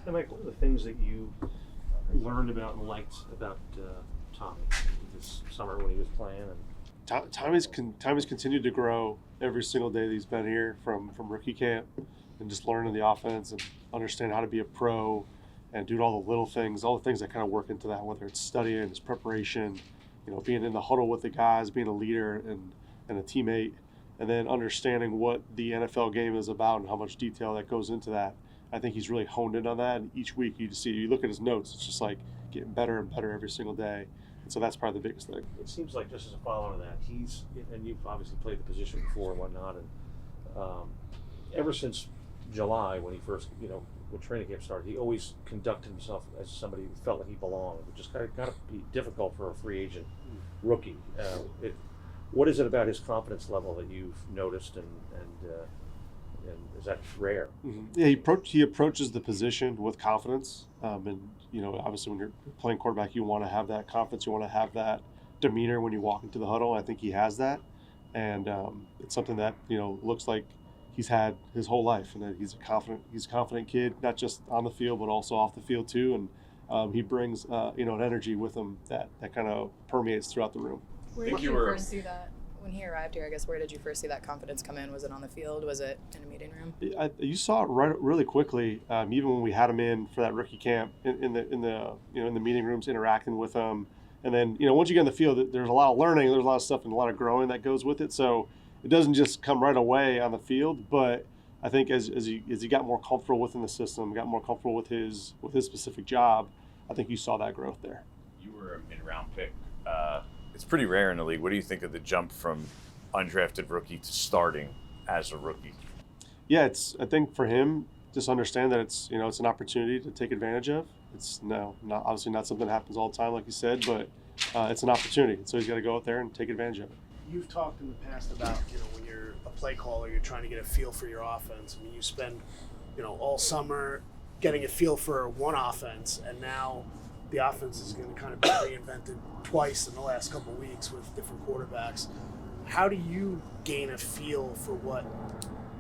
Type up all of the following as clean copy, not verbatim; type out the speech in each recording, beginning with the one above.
And Mike, what are the things that you learned about and liked about Tommy this summer when he was playing? And Tommy's continued to grow every single day that he's been here from rookie camp, and just learning the offense and understanding how to be a pro and doing all the little things, all the things that kind of work into that, whether it's studying, his preparation, being in the huddle with the guys, being a leader and a teammate, and then understanding what the NFL game is about and how much detail that goes into that. I think he's really honed in on that, and each week you look at his notes, it's just like getting better and better every single day. And so that's probably the biggest thing. it seems like, just as a follow-on to that, and you've obviously played the position before and whatnot, and ever since July when he first, when training camp started, he always conducted himself as somebody who felt like he belonged, which is got to be difficult for a free agent rookie. What is it about his confidence level that you've noticed, and is that rare? Mm-hmm. Yeah, he approaches the position with confidence, and obviously when you're playing quarterback, you want to have that confidence, you want to have that demeanor when you walk into the huddle. I think he has that, and it's something that looks like he's had his whole life, and that he's a confident kid, not just on the field but also off the field too, and he brings an energy with him that kind of permeates throughout the room. Where did you first see that? When he arrived here, I guess, where did you first see that confidence come in? Was it on the field? Was it in a meeting room? You saw it really quickly. Even when we had him in for that rookie camp in the meeting rooms, interacting with him, and then once you get in the field, there's a lot of learning, there's a lot of stuff and a lot of growing that goes with it. So it doesn't just come right away on the field, but I think as he got more comfortable within the system, got more comfortable with his specific job, I think you saw that growth there. You were a mid-round pick. It's pretty rare in the league. What do you think of the jump from undrafted rookie to starting as a rookie? Yeah, I think for him, just understand that it's an opportunity to take advantage of. It's obviously not something that happens all the time, like you said, but it's an opportunity. So he's got to go out there and take advantage of it. You've talked in the past about, when you're a play caller, you're trying to get a feel for your offense. I mean, you spend, all summer getting a feel for one offense, and now the offense is going to kind of be reinvented twice in the last couple of weeks with different quarterbacks. How do you gain a feel for what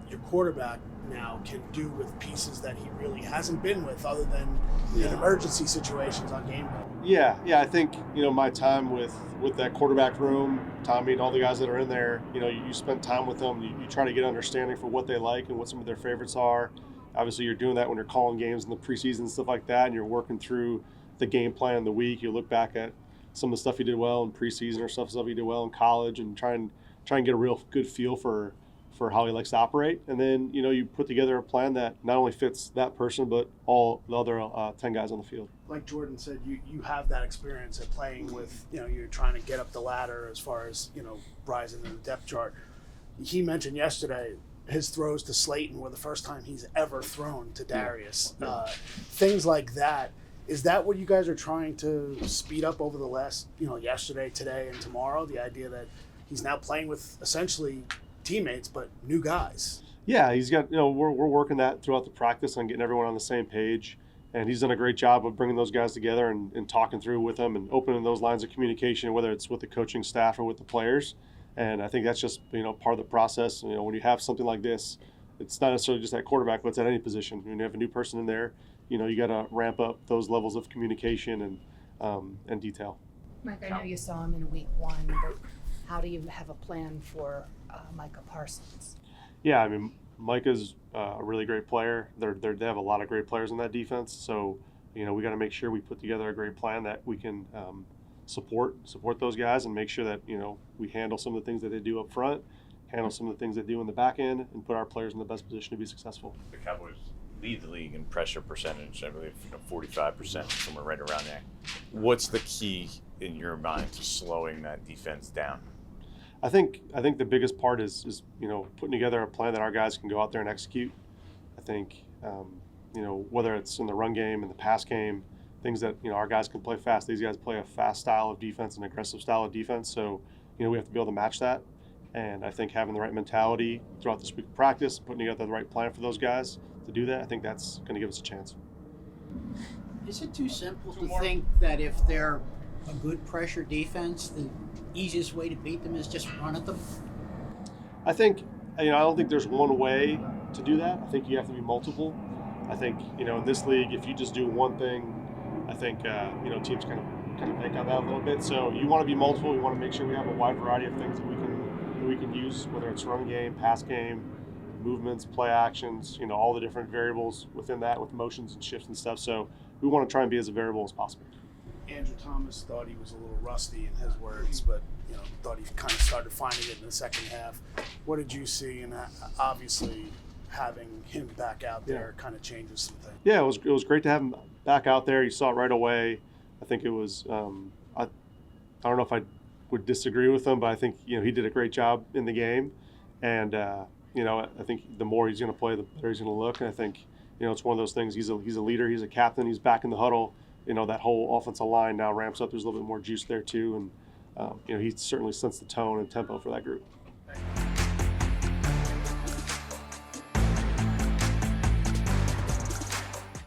your quarterback now can do with pieces that he really hasn't been with, other than in emergency situations on game day? Yeah, I think my time with that quarterback room, Tommy and all the guys that are in there, you spend time with them, you try to get understanding for what they like and what some of their favorites are. Obviously you're doing that when you're calling games in the preseason and stuff like that, and you're working through the game plan in the week. You look back at some of the stuff he did well in preseason or stuff he did well in college, and try and get a real good feel for how he likes to operate. And then you put together a plan that not only fits that person but all the other 10 guys on the field. Like Jordan said, you have that experience at playing with, you're trying to get up the ladder as far as rising in the depth chart. He mentioned yesterday his throws to Slayton were the first time he's ever thrown to Darius. Things like that. Is that what you guys are trying to speed up over the last, yesterday, today, and tomorrow? The idea that he's now playing with essentially teammates, but new guys. Yeah, he's got, we're working that throughout the practice on getting everyone on the same page. And he's done a great job of bringing those guys together and talking through with them and opening those lines of communication, whether it's with the coaching staff or with the players. And I think that's just, part of the process. When you have something like this, it's not necessarily just at quarterback, but it's at any position. When you have a new person in there, you got to ramp up those levels of communication and detail. Mike, I know you saw him in week 1, but how do you have a plan for Micah Parsons? Yeah, I mean, Micah's a really great player. They have a lot of great players in that defense. So, we got to make sure we put together a great plan that we can support those guys and make sure that, we handle some of the things that they do up front, handle some of the things they do in the back end, and put our players in the best position to be successful. The Cowboys lead the league in pressure percentage, I believe 45%, somewhere right around there. What's the key in your mind to slowing that defense down? I think the biggest part is putting together a plan that our guys can go out there and execute. I think whether it's in the run game, in the pass game, things that our guys can play fast. These guys play a fast style of defense, an aggressive style of defense. So we have to be able to match that. And I think having the right mentality throughout this week of practice, putting together the right plan for those guys to do that, I think that's going to give us a chance. Is it too simple to think that if they're a good pressure defense, the easiest way to beat them is just run at them? I think, I don't think there's one way to do that. I think you have to be multiple. I think, in this league, if you just do one thing, I think, teams kind of bank on that a little bit. So you want to be multiple. We want to make sure we have a wide variety of things that we can use, whether it's run game, pass game, movements, play actions, all the different variables within that with motions and shifts and stuff. So we want to try and be as variable as possible. Andrew Thomas thought he was a little rusty in his words, but thought he kind of started finding it in the second half. What did you see? And obviously, having him back out there kind of changes some things. Yeah, it was great to have him back out there. You saw it right away. I think it was. I don't know if I would disagree with him, but I think he did a great job in the game, and I think the more he's going to play, the better he's going to look. And I think it's one of those things. He's a leader. He's a captain. He's back in the huddle. That whole offensive line now ramps up. There's a little bit more juice there too, and he certainly sets the tone and tempo for that group.